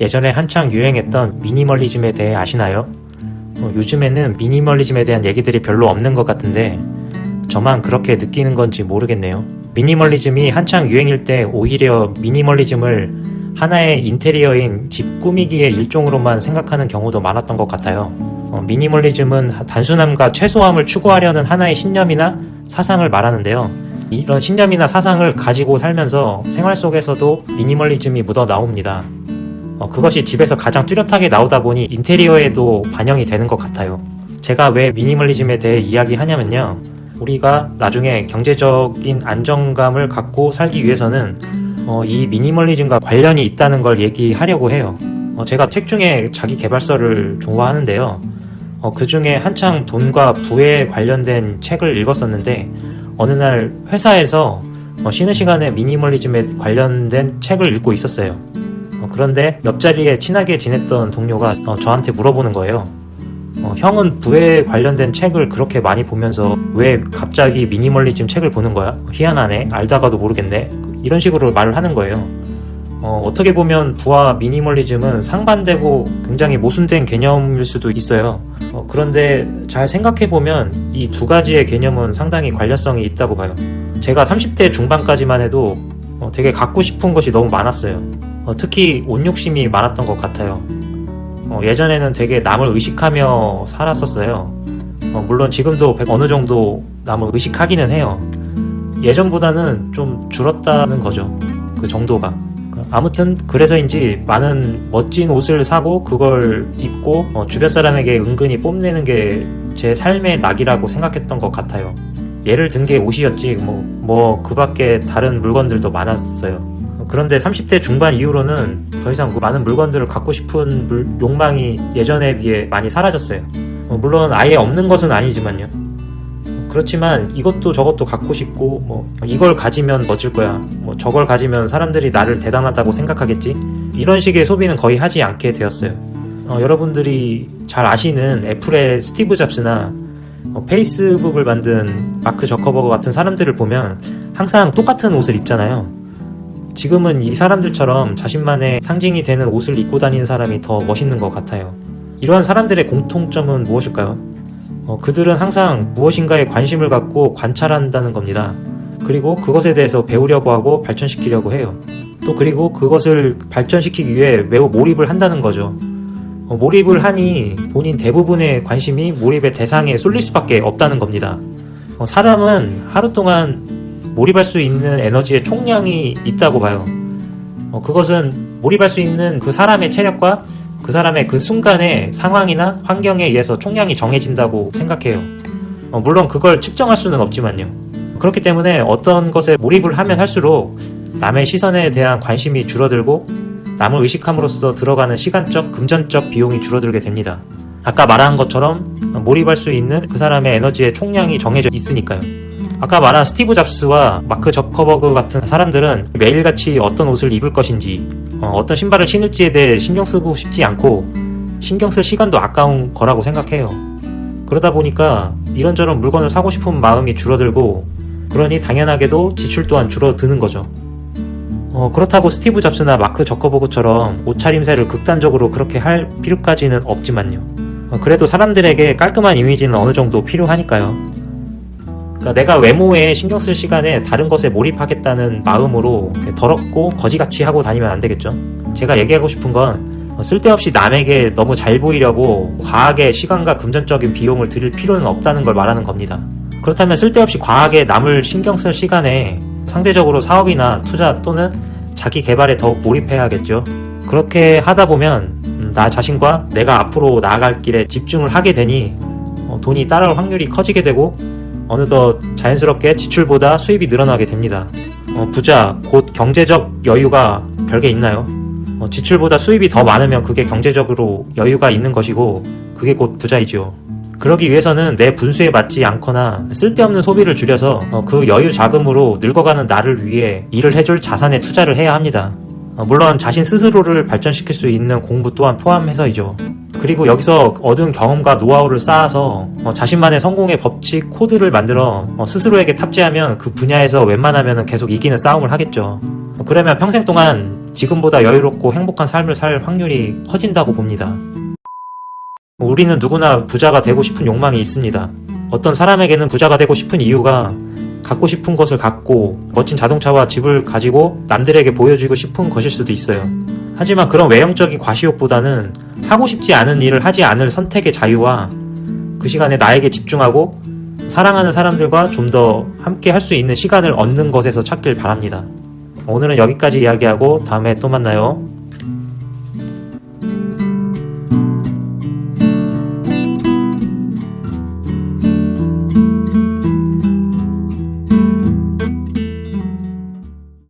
예전에 한창 유행했던 미니멀리즘에 대해 아시나요? 요즘에는 미니멀리즘에 대한 얘기들이 별로 없는 것 같은데 저만 그렇게 느끼는 건지 모르겠네요. 미니멀리즘이 한창 유행일 때 오히려 미니멀리즘을 하나의 인테리어인 집 꾸미기의 일종으로만 생각하는 경우도 많았던 것 같아요. 미니멀리즘은 단순함과 최소함을 추구하려는 하나의 신념이나 사상을 말하는데요. 이런 신념이나 사상을 가지고 살면서 생활 속에서도 미니멀리즘이 묻어 나옵니다. 그것이 집에서 가장 뚜렷하게 나오다 보니 인테리어에도 반영이 되는 것 같아요. 제가 왜 미니멀리즘에 대해 이야기하냐면요. 우리가 나중에 경제적인 안정감을 갖고 살기 위해서는 이 미니멀리즘과 관련이 있다는 걸 얘기하려고 해요. 제가 책 중에 자기계발서를 좋아하는데요. 그 중에 한창 돈과 부에 관련된 책을 읽었었는데 어느 날 회사에서 쉬는 시간에 미니멀리즘에 관련된 책을 읽고 있었어요. 그런데 옆자리에 친하게 지냈던 동료가 저한테 물어보는 거예요. 형은 부에 관련된 책을 그렇게 많이 보면서 왜 갑자기 미니멀리즘 책을 보는 거야? 희한하네. 알다가도 모르겠네. 이런 식으로 말을 하는 거예요. 어떻게 보면 부와 미니멀리즘은 상반되고 굉장히 모순된 개념일 수도 있어요. 그런데 잘 생각해보면 이 두 가지의 개념은 상당히 관련성이 있다고 봐요. 제가 30대 중반까지만 해도 되게 갖고 싶은 것이 너무 많았어요. 특히 옷 욕심이 많았던 것 같아요. 예전에는 되게 남을 의식하며 살았었어요. 물론 지금도 어느 정도 남을 의식하기는 해요. 예전보다는 좀 줄었다는 거죠. 그 정도가. 아무튼 그래서인지 많은 멋진 옷을 사고 그걸 입고 주변 사람에게 은근히 뽐내는 게 제 삶의 낙이라고 생각했던 것 같아요. 예를 든 게 옷이었지 그 밖에 다른 물건들도 많았어요. 그런데 30대 중반 이후로는 더 이상 많은 물건들을 갖고 싶은 욕망이 예전에 비해 많이 사라졌어요. 물론 아예 없는 것은 아니지만요. 그렇지만 이것도 저것도 갖고 싶고 이걸 가지면 멋질 거야, 저걸 가지면 사람들이 나를 대단하다고 생각하겠지, 이런 식의 소비는 거의 하지 않게 되었어요. 여러분들이 잘 아시는 애플의 스티브 잡스나 페이스북을 만든 마크 저커버그 같은 사람들을 보면 항상 똑같은 옷을 입잖아요. 지금은 이 사람들처럼 자신만의 상징이 되는 옷을 입고 다니는 사람이 더 멋있는 것 같아요. 이러한 사람들의 공통점은 무엇일까요? 그들은 항상 무엇인가에 관심을 갖고 관찰한다는 겁니다. 그리고 그것에 대해서 배우려고 하고 발전시키려고 해요. 또 그리고 그것을 발전시키기 위해 매우 몰입을 한다는 거죠. 몰입을 하니 본인 대부분의 관심이 몰입의 대상에 쏠릴 수밖에 없다는 겁니다. 사람은 하루 동안 몰입할 수 있는 에너지의 총량이 있다고 봐요. 그것은 몰입할 수 있는 그 사람의 체력과 그 사람의 그 순간의 상황이나 환경에 의해서 총량이 정해진다고 생각해요. 물론 그걸 측정할 수는 없지만요. 그렇기 때문에 어떤 것에 몰입을 하면 할수록 남의 시선에 대한 관심이 줄어들고 남을 의식함으로써 들어가는 시간적, 금전적 비용이 줄어들게 됩니다. 아까 말한 것처럼 몰입할 수 있는 그 사람의 에너지의 총량이 정해져 있으니까요. 아까 말한 스티브 잡스와 마크 저커버그 같은 사람들은 매일같이 어떤 옷을 입을 것인지, 어떤 신발을 신을지에 대해 신경 쓰고 싶지 않고 신경 쓸 시간도 아까운 거라고 생각해요. 그러다 보니까 이런저런 물건을 사고 싶은 마음이 줄어들고, 그러니 당연하게도 지출 또한 줄어드는 거죠. 그렇다고 스티브 잡스나 마크 저커버그처럼 옷차림새를 극단적으로 그렇게 할 필요까지는 없지만요. 그래도 사람들에게 깔끔한 이미지는 어느 정도 필요하니까요. 그러니까 내가 외모에 신경 쓸 시간에 다른 것에 몰입하겠다는 마음으로 더럽고 거지같이 하고 다니면 안 되겠죠. 제가 얘기하고 싶은 건 쓸데없이 남에게 너무 잘 보이려고 과하게 시간과 금전적인 비용을 들일 필요는 없다는 걸 말하는 겁니다. 그렇다면 쓸데없이 과하게 남을 신경 쓸 시간에 상대적으로 사업이나 투자 또는 자기 개발에 더욱 몰입해야겠죠. 그렇게 하다 보면 나 자신과 내가 앞으로 나아갈 길에 집중을 하게 되니 돈이 따라올 확률이 커지게 되고 어느덧 자연스럽게 지출보다 수입이 늘어나게 됩니다. 부자, 곧 경제적 여유가 별게 있나요? 지출보다 수입이 더 많으면 그게 경제적으로 여유가 있는 것이고 그게 곧 부자이죠. 그러기 위해서는 내 분수에 맞지 않거나 쓸데없는 소비를 줄여서 그 여유 자금으로 늙어가는 나를 위해 일을 해줄 자산에 투자를 해야 합니다. 물론 자신 스스로를 발전시킬 수 있는 공부 또한 포함해서이죠. 그리고 여기서 얻은 경험과 노하우를 쌓아서 자신만의 성공의 법칙, 코드를 만들어 스스로에게 탑재하면 그 분야에서 웬만하면 계속 이기는 싸움을 하겠죠. 그러면 평생 동안 지금보다 여유롭고 행복한 삶을 살 확률이 커진다고 봅니다. 우리는 누구나 부자가 되고 싶은 욕망이 있습니다. 어떤 사람에게는 부자가 되고 싶은 이유가 갖고 싶은 것을 갖고 멋진 자동차와 집을 가지고 남들에게 보여주고 싶은 것일 수도 있어요. 하지만 그런 외형적인 과시욕보다는 하고 싶지 않은 일을 하지 않을 선택의 자유와 그 시간에 나에게 집중하고 사랑하는 사람들과 좀 더 함께 할 수 있는 시간을 얻는 것에서 찾길 바랍니다. 오늘은 여기까지 이야기하고 다음에 또 만나요.